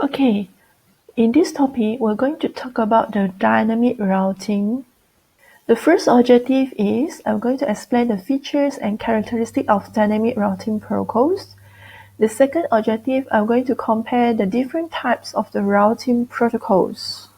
Okay, in this topic, we're going to talk about the dynamic routing. The first objective is I'm going to explain the features and characteristics of dynamic routing protocols. The second objective, I'm going to compare the different types of the routing protocols.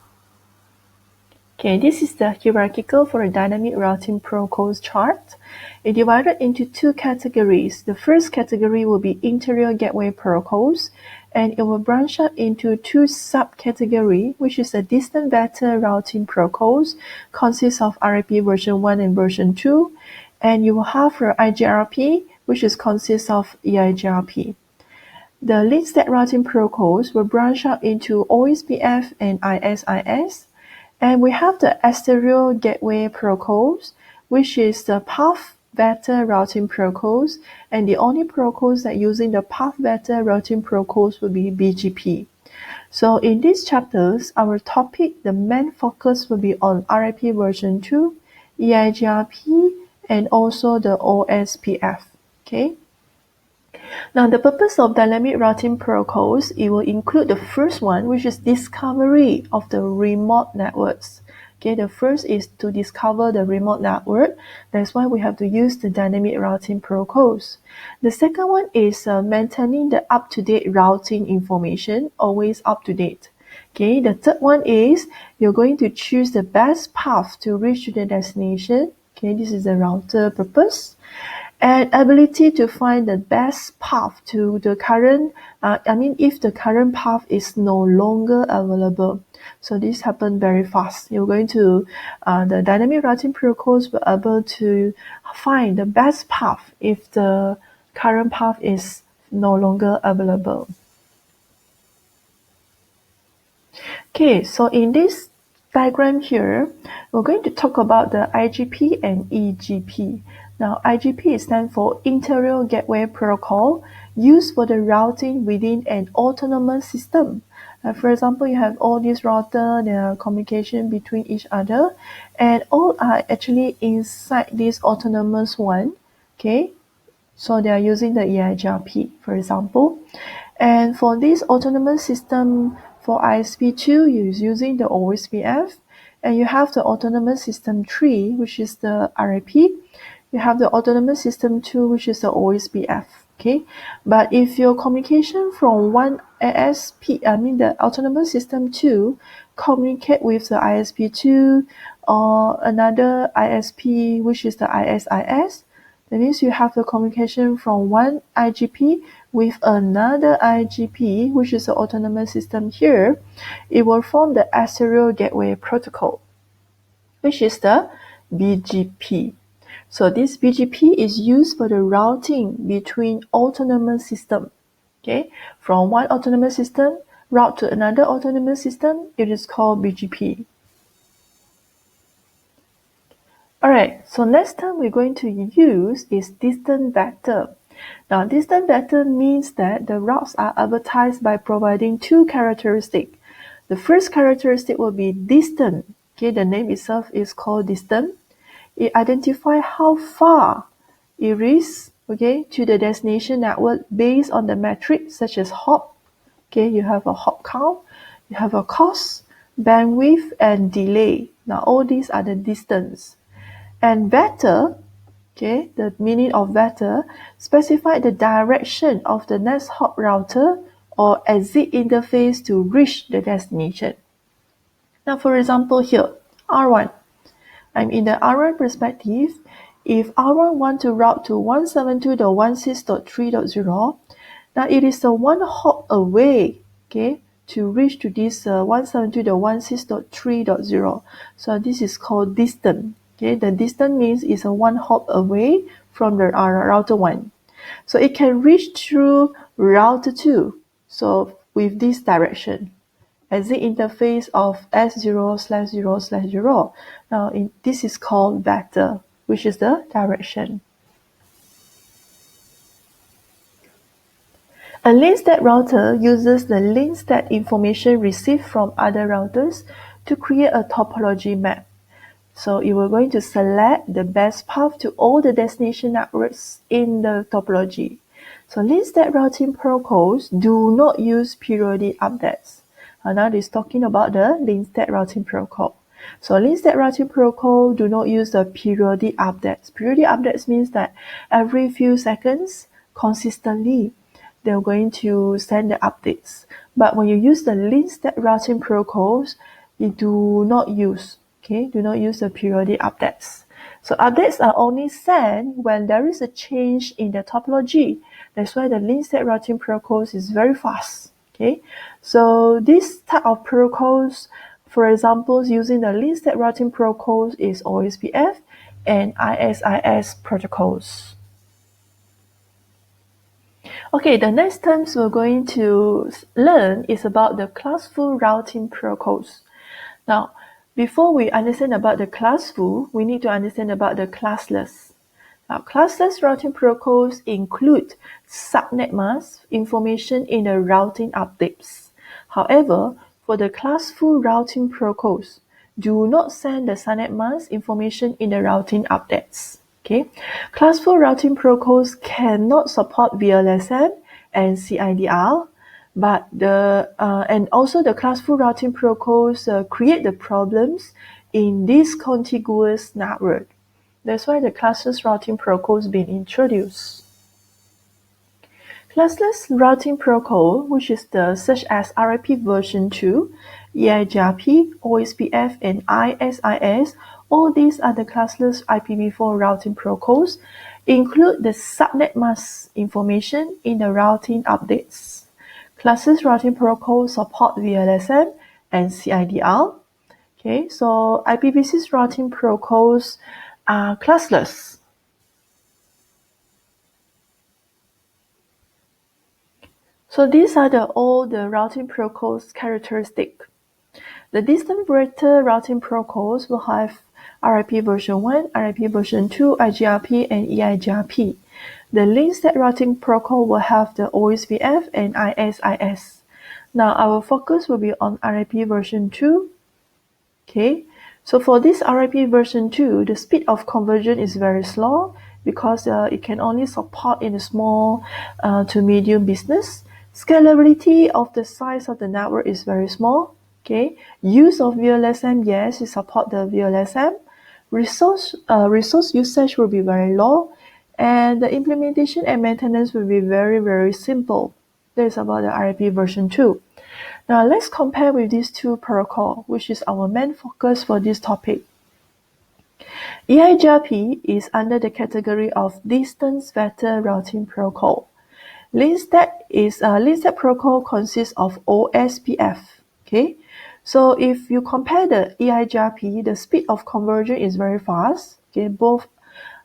Okay, this is the hierarchical for a dynamic routing protocols chart. It's divided into two categories. The first category will be interior gateway protocols, and it will branch up into two subcategories, which is the distant vector routing protocols, consists of RIP version 1 and version 2, and you will have your IGRP, which is consists of EIGRP. The link state routing protocols will branch up into OSPF and ISIS. And we have the exterior gateway protocols, which is the path vector routing protocols, and the only protocols that using the path vector routing protocols will be BGP. So in these chapters, our topic, the main focus will be on RIP version 2, EIGRP, and also the OSPF. Okay. Now, the purpose of dynamic routing protocols, it will include the first one, which is discovery of the remote networks. Okay, the first is to discover the remote network. That's why we have to use the dynamic routing protocols. The second one is maintaining the up-to-date routing information, always up-to-date. Okay, the third one is you're going to choose the best path to reach the destination. Okay, this is the router purpose. And ability to find the best path to the current, if the current path is no longer available. So this happens very fast. You're going to, the dynamic routing protocols will be able to find the best path if the current path is no longer available. Okay, so in this diagram here, we're going to talk about the IGP and EGP. Now, IGP stands for Interior Gateway Protocol, used for the routing within an autonomous system. For example, you have all these routers, there are communication between each other, and all are actually inside this autonomous one. Okay, so they are using the EIGRP, for example. And for this autonomous system, for ISP2, you're using the OSPF, and you have the autonomous system 3, which is the RIP. You have the autonomous system 2, which is the OSPF. Okay, but if your communication from one the autonomous system 2 communicate with the ISP2 or another ISP, which is the ISIS, that means you have the communication from one IGP with another IGP, which is the autonomous system here. It will form the exterior gateway protocol, which is the BGP. So this BGP is used for the routing between autonomous systems. Okay, from one autonomous system route to another autonomous system, it is called BGP. Alright, so next time we're going to use is distant vector. Now, distant vector means that the routes are advertised by providing two characteristics. The first characteristic will be distant. Okay, the name itself is called distant. It identifies how far it is, okay, to the destination network based on the metric such as hop. Okay, you have a hop count, you have a cost, bandwidth, and delay. Now, all these are the distance. And vector, okay, the meaning of vector, specify the direction of the next hop router or exit interface to reach the destination. Now, for example, here, R1. I'm in the R1 perspective. If R1 want to route to 172.16.3.0, now it is a one hop away, okay, to reach to this 172.16.3.0. So this is called distance. Okay, the distance means it's a one hop away from the router 1. So it can reach through router 2. So with this direction, exit interface of S0/0/0. Now this is called vector, which is the direction. A link state router uses the link state information received from other routers to create a topology map. So you are going to select the best path to all the destination networks in the topology. So link-state routing protocols do not use periodic updates. Now this is talking about the link-state routing protocol. So link-state routing protocol do not use the periodic updates. Periodic updates means that every few seconds, consistently, they're going to send the updates. But when you use the link-state routing protocols, you do not use the periodic updates. So updates are only sent when there is a change in the topology. That's why the link-state routing protocols is very fast. Okay, so this type of protocols, for example, using the link-state routing protocols is OSPF and ISIS protocols. Okay, the next terms we're going to learn is about the classful routing protocols. Now, before we understand about the classful, we need to understand about the classless. Now, classless routing protocols include subnet mask information in the routing updates. However, for the classful routing protocols, do not send the subnet mask information in the routing updates. Okay, classful routing protocols cannot support VLSM and CIDR, but and also the classful routing protocols create the problems in this contiguous network. That's why the classless routing protocols been introduced. Classless routing protocol, which is such as RIP version 2, EIGRP, OSPF, and ISIS, all these are the classless IPv4 routing protocols, include the subnet mask information in the routing updates. Classless routing protocols support VLSM and CIDR. Okay, so IPv6 routing protocols are classless. So these are all the routing protocols characteristic. The distant vector routing protocols will have RIP version 1, RIP version 2, IGRP, and EIGRP. The link-state routing protocol will have the OSPF and ISIS. Now our focus will be on RIP version 2. Okay, so for this RIP version 2, the speed of conversion is very slow because it can only support in a small to medium business. Scalability of the size of the network is very small. Okay, use of VLSM, yes, it support the VLSM. Resource usage will be very low, and the implementation and maintenance will be very, very simple. That's about the RIP version 2. Now let's compare with these two protocols, which is our main focus for this topic. EIGRP is under the category of Distance Vector Routing Protocol. Link-state protocol consists of OSPF. Okay, so if you compare the EIGRP, the speed of conversion is very fast. Okay, both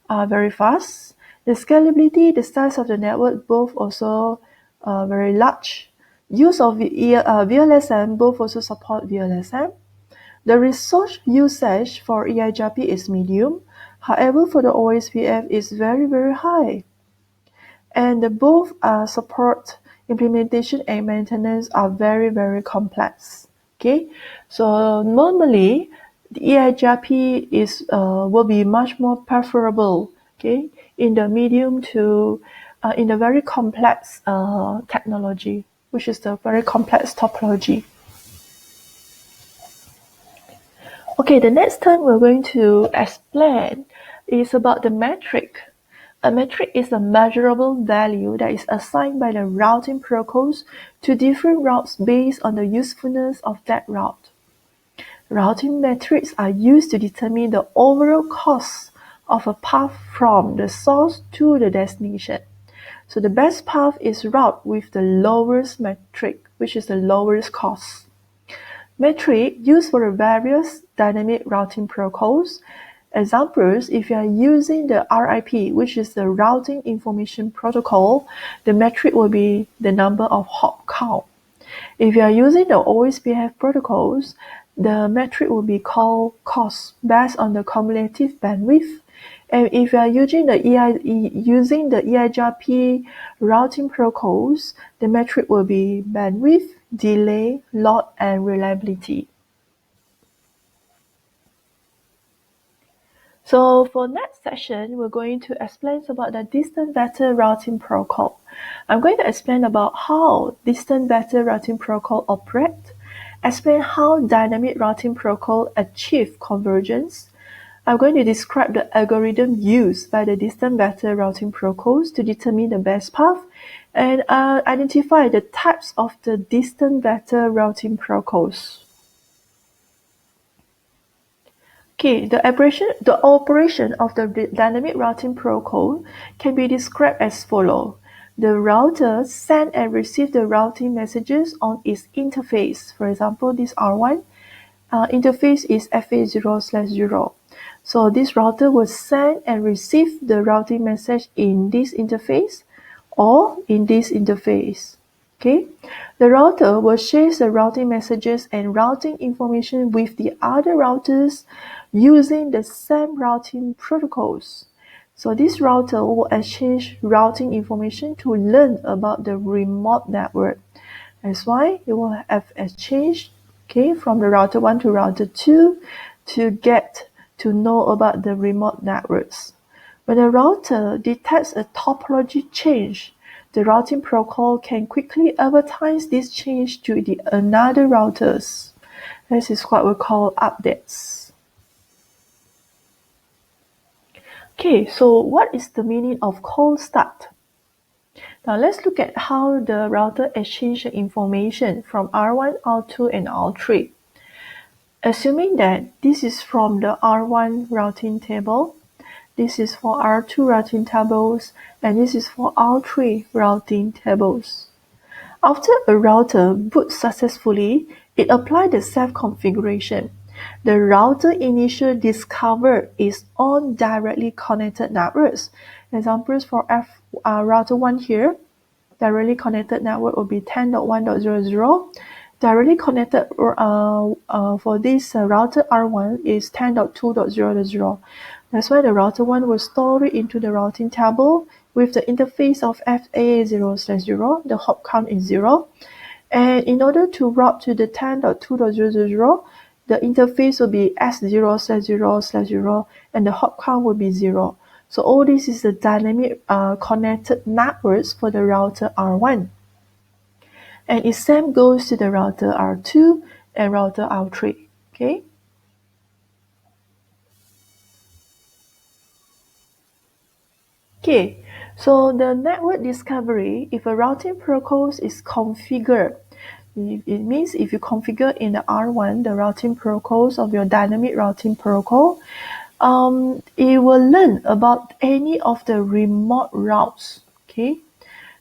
are very fast. The scalability, the size of the network, both also very large. Use of VLSM, both also support VLSM. The resource usage for EIGRP is medium. However, for the OSPF is very, very high. And both support implementation and maintenance are very, very complex. Okay, so normally the EIGRP will be much more preferable. Okay, in the medium to in the very complex technology, which is the very complex topology. Okay, the next term we're going to explain is about the metric. A metric is a measurable value that is assigned by the routing protocols to different routes based on the usefulness of that route. Routing metrics are used to determine the overall cost of a path from the source to the destination. So the best path is route with the lowest metric, which is the lowest cost. Metric used for the various dynamic routing protocols. Examples, if you are using the RIP, which is the Routing Information Protocol, the metric will be the number of hop count. If you are using the OSPF protocols, the metric will be called cost based on the cumulative bandwidth. And if you are using the EIGRP routing protocols, the metric will be bandwidth, delay, load, and reliability. So for next session, we're going to explain about the distant vector routing protocol. I'm going to explain about how distant vector routing protocol operates, explain how dynamic routing protocol achieve convergence. I'm going to describe the algorithm used by the distant vector routing protocols to determine the best path and identify the types of the distant vector routing protocols. Okay, the operation of the dynamic routing protocol can be described as follows. The router sends and receives the routing messages on its interface. For example, this R1 interface is FA0/0. So this router will send and receive the routing message in this interface or in this interface. Okay, the router will share the routing messages and routing information with the other routers using the same routing protocols. So this router will exchange routing information to learn about the remote network. That's why you will have exchange, okay, from the router 1 to router 2 to get to know about the remote networks. When a router detects a topology change, the routing protocol can quickly advertise this change to the another routers. This is what we call updates. Okay, so what is the meaning of cold start? Now let's look at how the router exchanges information from R1, R2, and R3. Assuming that this is from the R1 routing table, this is for R2 routing tables, and this is for R3 routing tables. After a router boots successfully, it applies the self-configuration. The router initially discovers its own directly connected networks. Examples for router 1 here, directly connected network will be 10.1.0.0. Directly connected for this router R1 is 10.2.0.0. That's why the router 1 will store it into the routing table with the interface of FA0/0. The hop count is 0. And in order to route to the 10.2.0.0, the interface will be S0/0/0 and the hop count will be 0. So all this is the dynamic connected networks for the router R1. And the same goes to the router R2 and router R3. Okay. Okay, so the network discovery, if a routing protocol is configured, it means if you configure in the R1 the routing protocols of your dynamic routing protocol, it will learn about any of the remote routes. Okay,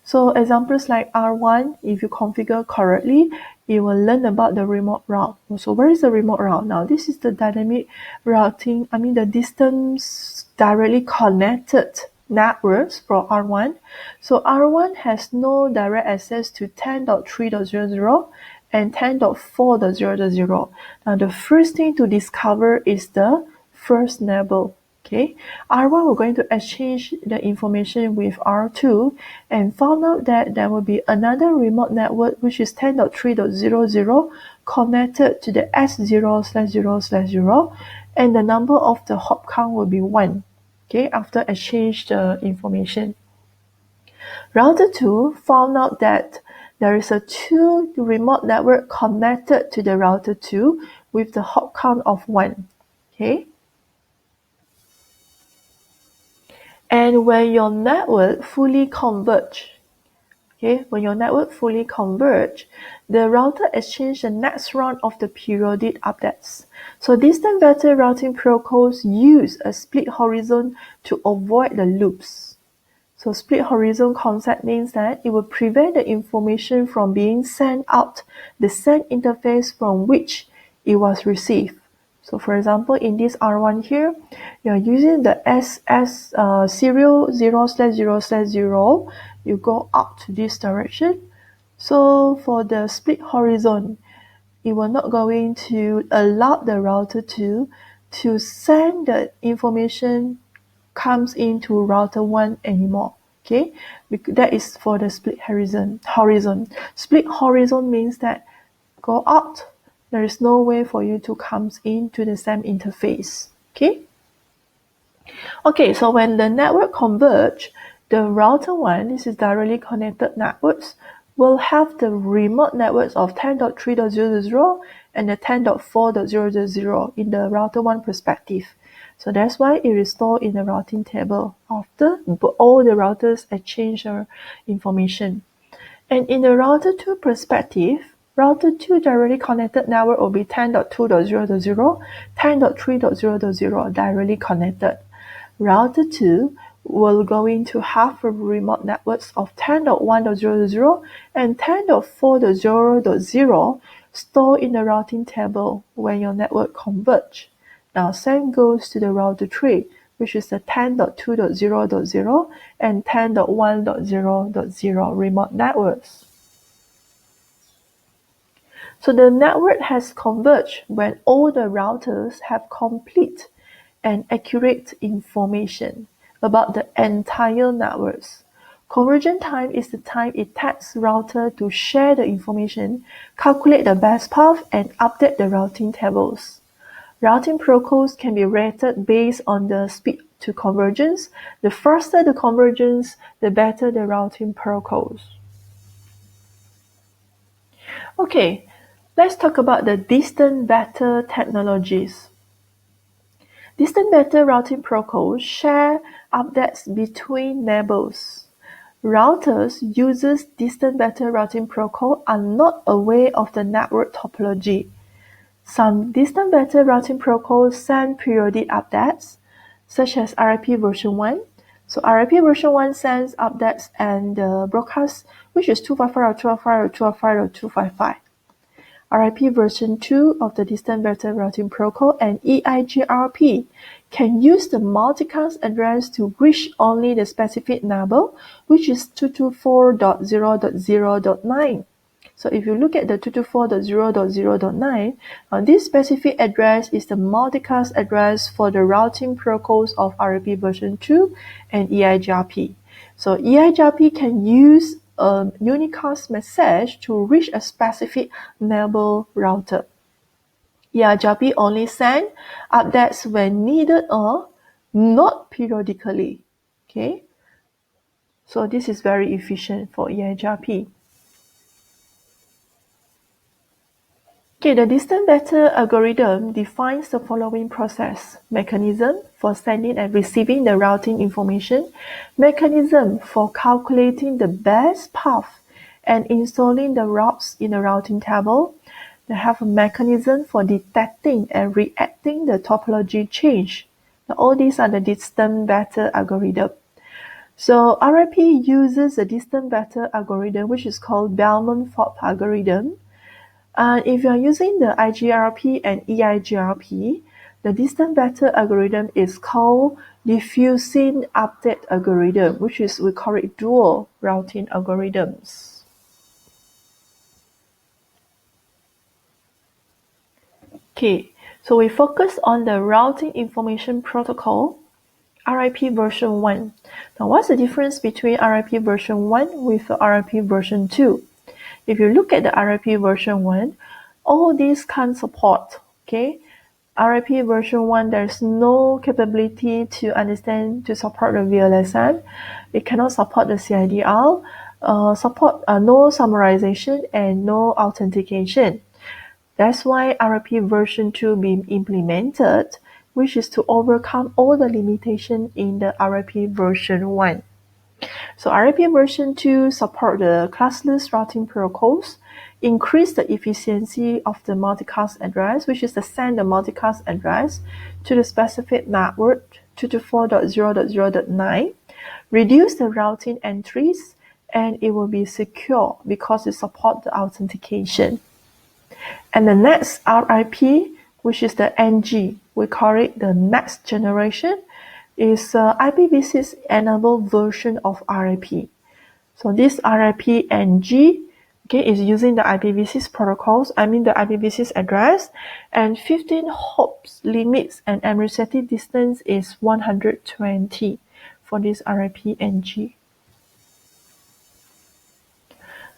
so examples like R1, if you configure correctly, it will learn about the remote route. So where is the remote route? Now this is the dynamic routing, the distance directly connected networks for R1. So R1 has no direct access to 10.3.0.0 and 10.4.0.0. Now the first thing to discover is the first neighbor. Okay, R1 we're going to exchange the information with R2 and found out that there will be another remote network which is 10.3.0.0 connected to the S0/0/0 and the number of the hop count will be 1. Okay, after exchange the information. Router 2 found out that there is a 2 remote network connected to the router 2 with the hop count of 1. Okay. And when your network fully converge, the router exchanges the next round of the periodic updates. So distant vector routing protocols use a split horizon to avoid the loops. So split horizon concept means that it will prevent the information from being sent out the same interface from which it was received. So for example, in this R1 here, you're using the SS serial 0/0/0, you go up to this direction. So for the split horizon, it will not going to allow the router to send the information comes into router 1 anymore. Okay, that is for the split horizon. Split horizon means that go out, there is no way for you to come into the same interface. Okay. Okay, so when the network converge, the router 1, this is directly connected networks, will have the remote networks of 10.3.0.0 and the 10.4.0.0 in the router 1 perspective. So that's why it is stored in the routing table after all the routers exchange their information. And in the router 2 perspective, router 2 directly connected network will be 10.2.0.0, 10.3.0.0 directly connected. Router 2 will going to have a remote networks of 10.1.0.0 and 10.4.0.0 stored in the routing table when your network converge. Now same goes to the router 3, which is the 10.2.0.0 and 10.1.0.0 remote networks. So the network has converged when all the routers have complete and accurate information about the entire networks. Conversion time is the time it takes router to share the information, calculate the best path, and update the routing tables. Routing protocols can be rated based on the speed to convergence. The faster the convergence, the better the routing protocols. Okay, let's talk about the distant vector technologies. Distant vector routing protocols share updates between neighbors. Routers uses distant vector routing protocol are not aware of the network topology. Some distant vector routing protocols send periodic updates, such as RIP version 1. So RIP version 1 sends updates and broadcasts, which is 255.255.255. RIP version 2 of the distant vector routing protocol and EIGRP can use the multicast address to reach only the specific neighbor, which is 224.0.0.9. So if you look at the 224.0.0.9, this specific address is the multicast address for the routing protocols of RIP version 2 and EIGRP. So EIGRP can use a unicast message to reach a specific neighbor router. EIGRP only send updates when needed or not periodically. Okay, so this is very efficient for EIGRP. Okay, the distant vector algorithm defines the following process: mechanism for sending and receiving the routing information, mechanism for calculating the best path and installing the routes in the routing table. They have a mechanism for detecting and reacting the topology change. Now, all these are the distant vector algorithm. So RIP uses a distant vector algorithm, which is called Bellman-Ford algorithm. And if you are using the IGRP and EIGRP, the distant vector algorithm is called diffusing update algorithm, which is, we call it dual routing algorithms. Okay, so we focus on the routing information protocol, RIP version 1. Now, what's the difference between RIP version 1 with RIP version 2? If you look at the RIP version 1, all these can support, okay? RIP version 1, there's no capability to support the VLSN. It cannot support the CIDR, support no summarization and no authentication. That's why RIP version 2 being implemented, which is to overcome all the limitations in the RIP version 1. So RIP version 2 support the classless routing protocols, increase the efficiency of the multicast address, which is to send the multicast address to the specific network 224.0.0.9, reduce the routing entries, and it will be secure because it supports the authentication. And the next RIP, which is the NG, we call it the next generation, is IPv6 enabled version of RIP. So this RIP NG, okay, is using the IPv6 protocols, the IPv6 address, and 15 hops limits and administrative distance is 120 for this RIP NG.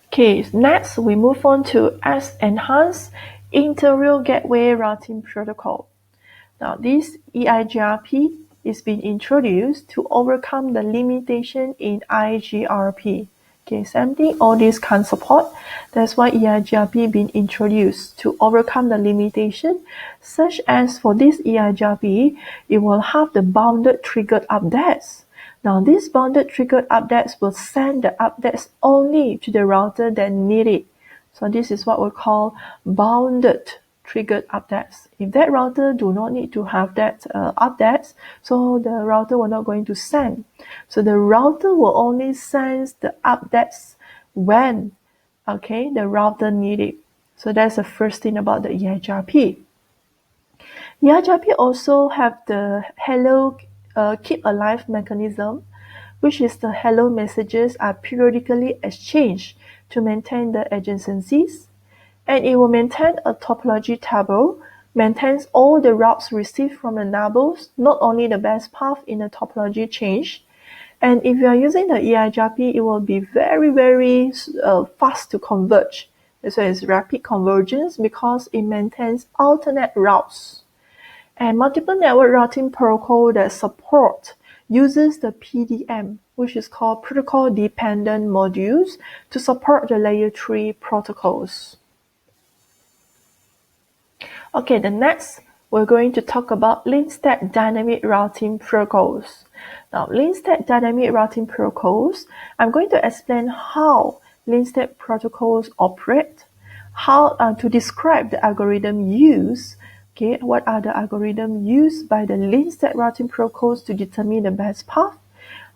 Okay, next we move on to enhanced interior gateway routing protocol. Now this EIGRP is being introduced to overcome the limitation in IGRP. Okay, same thing, all these can't support. That's why EIGRP being introduced to overcome the limitation, such as for this EIGRP, it will have the bounded triggered updates. Now, these bounded triggered updates will send the updates only to the router that need it. So this is what we call bounded triggered updates. If that router do not need to have that updates, so the router will not going to send. So the router will only send the updates when the router need it. So that's the first thing about the EIGRP. EIGRP also have the hello keep alive mechanism, which is the hello messages are periodically exchanged to maintain the adjacencies, and it will maintain a topology table, maintains all the routes received from the nabbles, not only the best path in the topology change. And if you are using the EIGRP, it will be very, very fast to converge. So it's rapid convergence because it maintains alternate routes. And multiple network routing protocol that support uses the PDM, which is called Protocol Dependent Modules, to support the layer 3 protocols. Okay, the next, we're going to talk about link-stack dynamic routing protocols. Now, link-stack dynamic routing protocols, I'm going to explain how link-stack protocols operate, how to describe the algorithm used. Okay, what are the algorithms used by the link-stack routing protocols to determine the best path?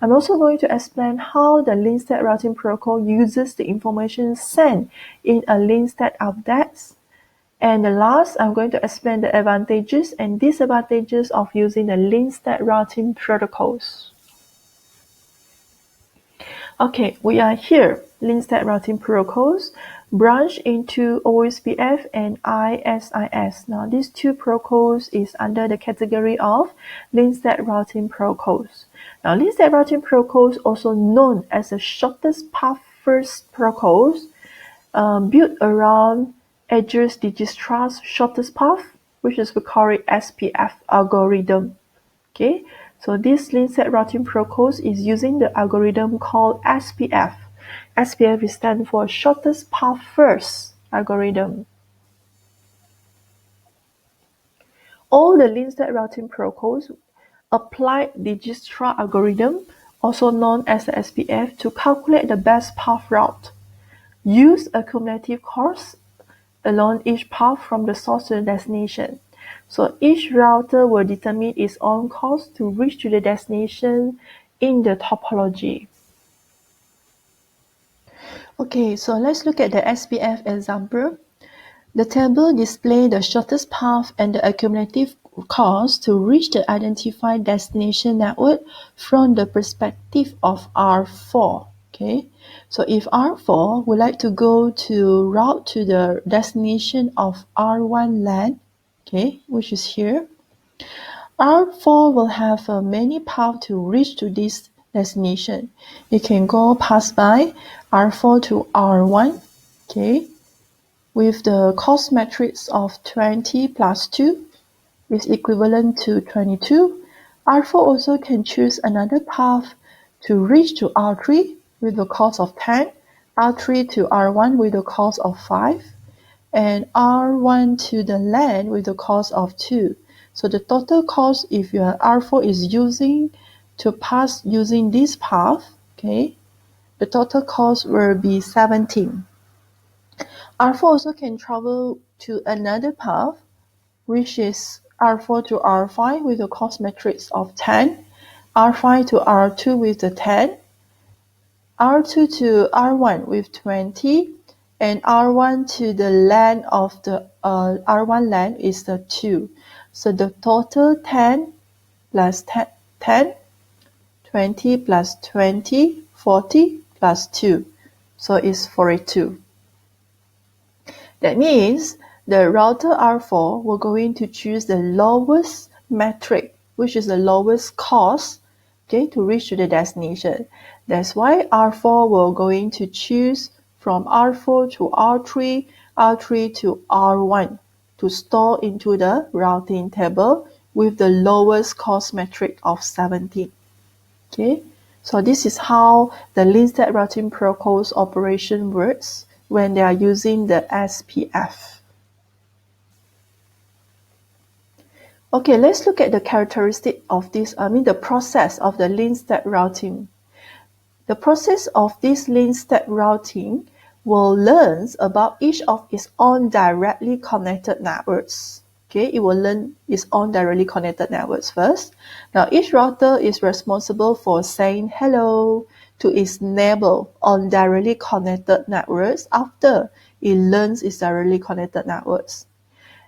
I'm also going to explain how the link-stack routing protocol uses the information sent in a link-stack updates. And the last, I'm going to explain the advantages and disadvantages of using the link-stack routing protocols. Okay, we are here. Link-stack routing protocols branch into OSPF and ISIS. Now, these two protocols is under the category of link-stack routing protocols. Now, link-stack routing protocols, also known as the shortest path first protocols, built around Edge's Dijistra's shortest path, which is we call it SPF algorithm. Okay, so this link-stack routing protocols is using the algorithm called SPF. SPF stands for shortest path first algorithm. All the link-stack routing protocols apply Dijkstra algorithm, also known as the SPF, to calculate the best path route. Use a cumulative cost along each path from the source to the destination. So each router will determine its own cost to reach to the destination in the topology. Okay, so let's look at the SPF example. The table displays the shortest path and the accumulative cost to reach the identified destination network from the perspective of R4. Okay, so if R4 would like to go to route to the destination of R1 LAN, okay, which is here, R4 will have many paths to reach to this destination. It can go pass by R4 to R1, okay, with the cost matrix of 20 plus 2 is equivalent to 22. R4 also can choose another path to reach to R3 with the cost of 10, R3 to R1 with the cost of 5, and R1 to the LAN with the cost of 2. So the total cost if your R4 is using to pass using this path, okay, the total cost will be 17. R4 also can travel to another path, which is R4 to R5 with a cost matrix of 10, R5 to R2 with the 10, R2 to R1 with 20, and R1 to the LAN of the R1 LAN is the 2. So the total 10 plus 10, 20 plus 20, 40 plus 2. So it's 42. That means the router R4 will going to choose the lowest metric, which is the lowest cost, okay, to reach to the destination. That's why R4 will going to choose from R4 to R3, R3 to R1 to store into the routing table with the lowest cost metric of 17. Okay, so this is how the lean state routing protocol's operation works when they are using the SPF. Okay, let's look at the characteristic of this, the process of the lean state routing. The process of this lean state routing will learn about each of its own directly connected networks. Okay, it will learn its own directly connected networks first. Now, each router is responsible for saying hello to its neighbor on directly connected networks after it learns its directly connected networks.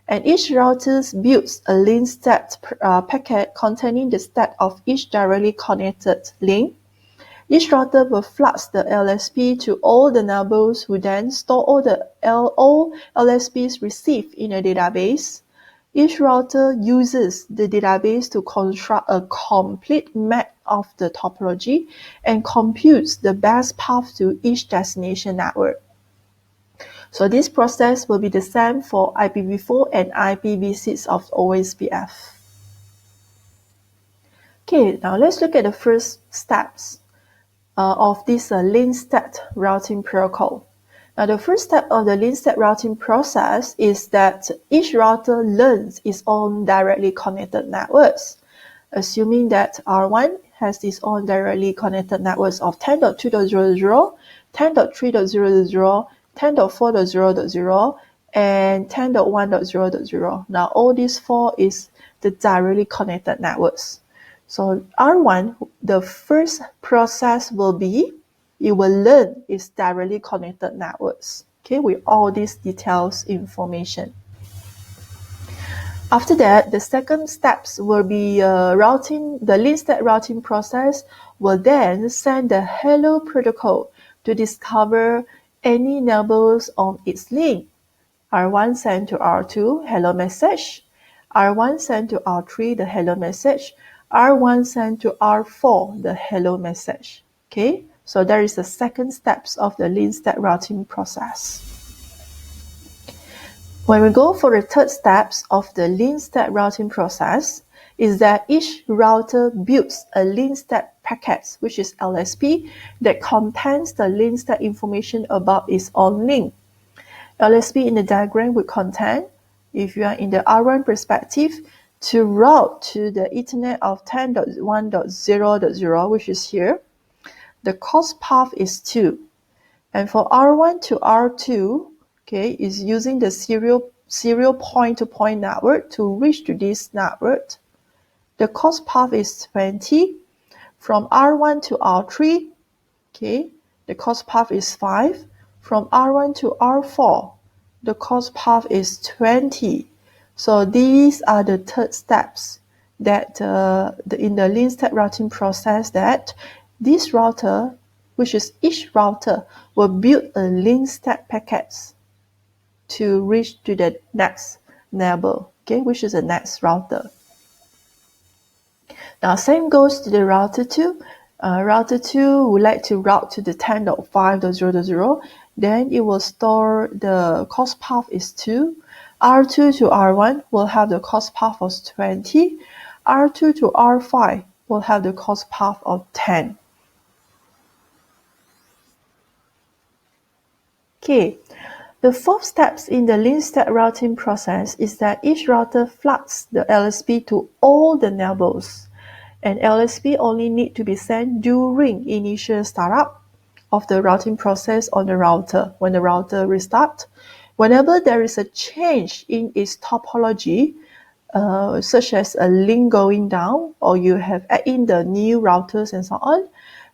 And each router builds a lean state packet containing the state of each directly connected link. Each router will flush the LSP to all the neighbors who then store all LSPs received in a database. Each router uses the database to construct a complete map of the topology and computes the best path to each destination network. So this process will be the same for IPv4 and IPv6 of OSPF. Okay, now let's look at the first steps of this lean state routing protocol. Now, the first step of the lean state routing process is that each router learns its own directly connected networks, assuming that R1 has its own directly connected networks of 10.2.0.0, 10.3.0.0, 10.4.0.0, and 10.1.0.0. Now, all these four is the directly connected networks. So R1, the first process will be, it will learn its directly connected networks, okay, with all these details information. After that, the second steps will be routing. The lean state routing process will then send the hello protocol to discover any neighbors on its link. R1 send to R2 hello message. R1 send to R3 the hello message. R1 send to R4 the hello message. Okay, so there is the second steps of the lean state routing process. When we go for the third steps of the lean state routing process, is that each router builds a lean state packet, which is LSP, that contains the lean state information about its own link. LSP in the diagram would contain, if you are in the R1 perspective, to route to the Ethernet of 10.1.0.0, which is here, the cost path is 2. And for R1 to R2, okay, is using the serial point-to-point network to reach to this network. The cost path is 20. From R1 to R3, okay, the cost path is 5. From R1 to R4, the cost path is 20. So these are the third steps that in the lean state routing process, that this router, which is each router, will build a lean state packets to reach to the next neighbor, okay, which is the next router. Now, same goes to the router 2. Router 2 would like to route to the 10.5.0.0. Then it will store the cost path is 2. R2 to R1 will have the cost path of 20. R2 to R5 will have the cost path of 10. Okay, the fourth steps in the lean state routing process is that each router flushes the LSP to all the neighbors. And LSP only need to be sent during initial startup of the routing process on the router. When the router restarts, whenever there is a change in its topology, such as a link going down, or you have add in the new routers and so on,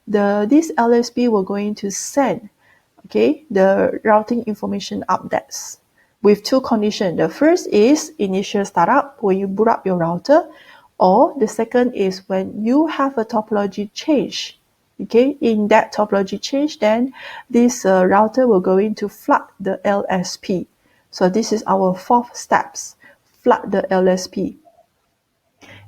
this LSP will going to send, okay, the routing information updates with two conditions. The first is initial startup, when you boot up your router, or the second is when you have a topology change. Okay, in that topology change, then this router will going to flood the LSP. So this is our fourth steps, flood the LSP.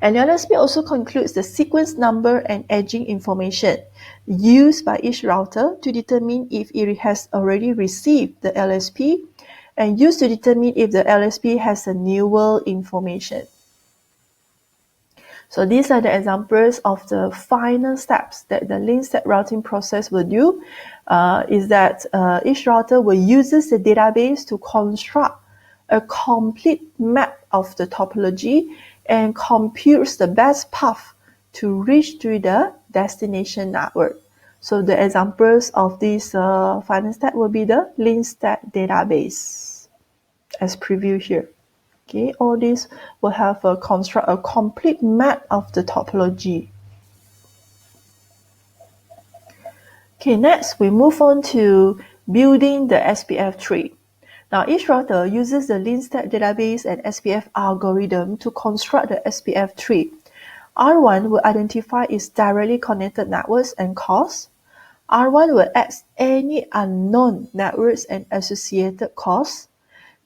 And LSP also concludes the sequence number and edging information used by each router to determine if it has already received the LSP, and used to determine if the LSP has a newer information. So these are the examples of the final steps that the link state routing process will do. Is that each router will use the database to construct a complete map of the topology and computes the best path to reach to the destination network. So the examples of this final step will be the link state database, as previewed here. Okay, all these will have a construct a complete map of the topology. Okay, next we move on to building the SPF tree. Now each router uses the link state database and SPF algorithm to construct the SPF tree. R1 will identify its directly connected networks and costs. R1 will add any unknown networks and associated costs.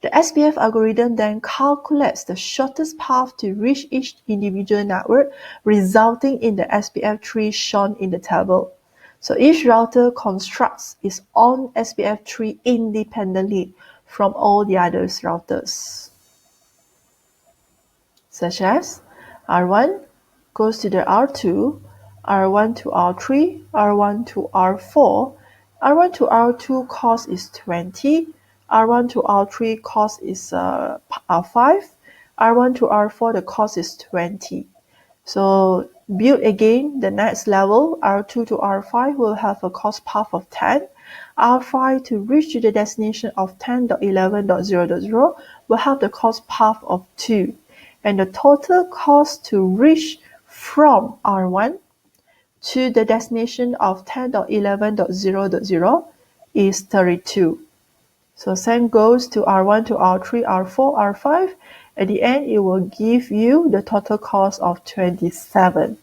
The SPF algorithm then calculates the shortest path to reach each individual network, resulting in the SPF tree shown in the table. So each router constructs its own SPF tree independently from all the other routers, such as R1 goes to the R2, R1 to R3, R1 to R4, R1 to R2 cost is 20, R1 to R3 cost is 5, R1 to R4 the cost is 20. So build again the next level, R2 to R5 will have a cost path of 10, R5 to reach to the destination of 10.11.0.0 will have the cost path of 2, and the total cost to reach from R1 to the destination of 10.11.0.0 is 32. So same goes to R1 to R3, R4, R5. At the end, it will give you the total cost of 27.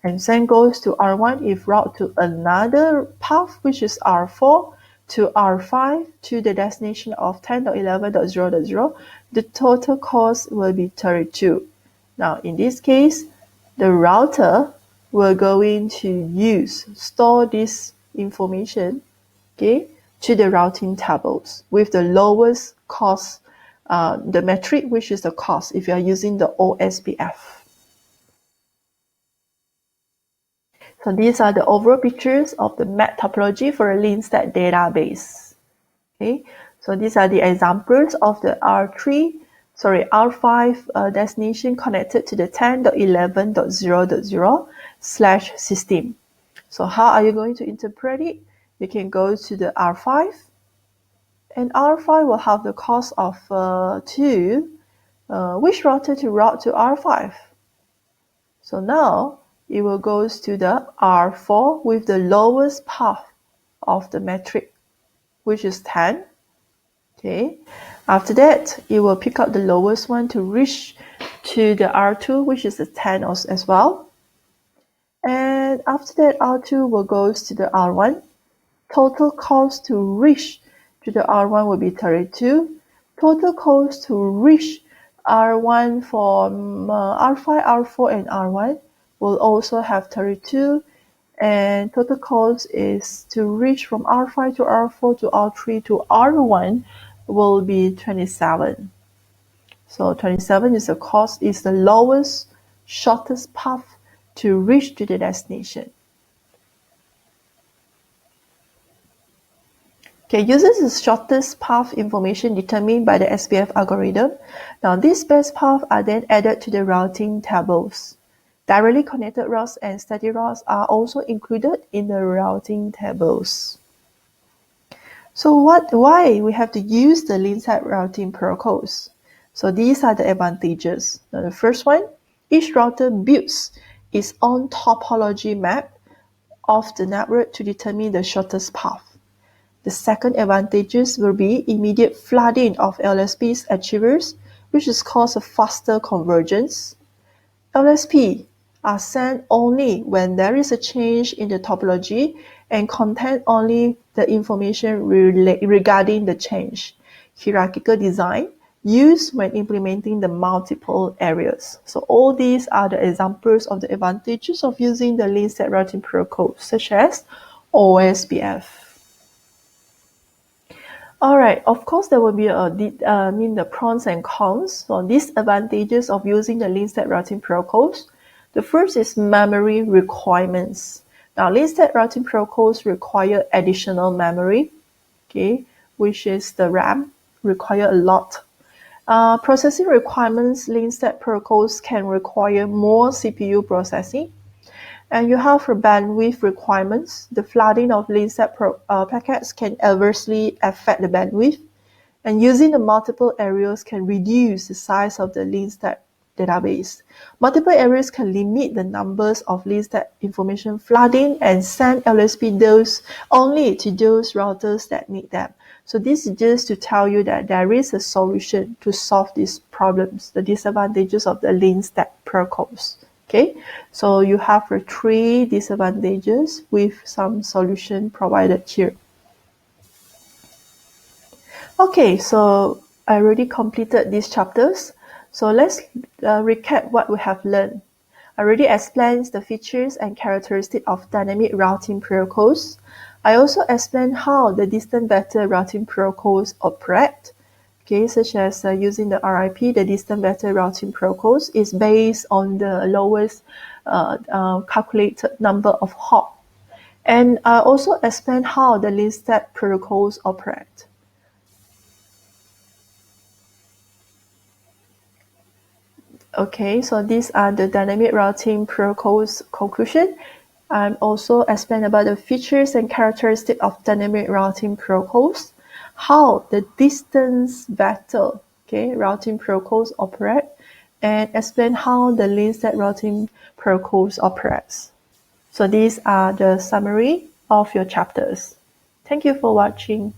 And same goes to R1 if route to another path, which is R4 to R5 to the destination of 10.11.0.0, the total cost will be 32. Now, in this case, the router will going to store this information, okay, to the routing tables with the lowest cost, the metric, which is the cost if you are using the OSPF. So these are the overall pictures of the map topology for a link state database. Okay, so these are the examples of the R5 destination connected to the 10.11.0.0/system. So how are you going to interpret it? You can go to the R5, and R5 will have the cost of 2, which router to route to R5. So now it will go to the R4 with the lowest path of the metric, which is 10. Okay. After that, it will pick up the lowest one to reach to the R2, which is the 10 as well. And after that, R2 will go to the R1. Total cost to reach to the R1 will be 32. Total cost to reach R1 from R5, R4, and R1 will also have 32. And total cost is to reach from R5 to R4 to R3 to R1 will be 27. So 27 is the lowest, shortest path to reach to the destination. Okay, uses the shortest path information determined by the SPF algorithm. Now these best paths are then added to the routing tables. Directly connected routes and static routes are also included in the routing tables. So why we have to use the link state routing protocols? So these are the advantages. Now the first one, each router builds its own topology map of the network to determine the shortest path. The second advantages will be immediate flooding of LSP's achievers, which is cause of faster convergence. LSP are sent only when there is a change in the topology and contain only the information regarding the change. Hierarchical design used when implementing the multiple areas. So all these are the examples of the advantages of using the link state routing protocol, such as OSPF. Alright, of course there will be the pros and cons. So these advantages of using the link state routing protocols. The first is memory requirements. Now, link-state routing protocols require additional memory, okay, which is the RAM, require a lot. Processing requirements, link-state protocols can require more CPU processing. And you have for bandwidth requirements. The flooding of link-state packets can adversely affect the bandwidth. And using the multiple areas can reduce the size of the link-state database. Multiple areas can limit the numbers of link-state information flooding and send LSP those only to those routers that need them. So this is just to tell you that there is a solution to solve these problems, the disadvantages of the link-state protocols. Okay, so you have the 3 disadvantages with some solution provided here. Okay, so I already completed these chapters. So let's recap what we have learned. I already explained the features and characteristics of dynamic routing protocols. I also explained how the distant vector routing protocols operate. Okay, such as using the RIP, the distant vector routing protocols is based on the lowest calculated number of hops. And I also explained how the link-state protocols operate. Okay, so these are the dynamic routing protocols conclusion. And also explain about the features and characteristics of dynamic routing protocols, how the distance vector routing protocols operate, and explain how the link-state routing protocols operates. So these are the summary of your chapters. Thank you for watching.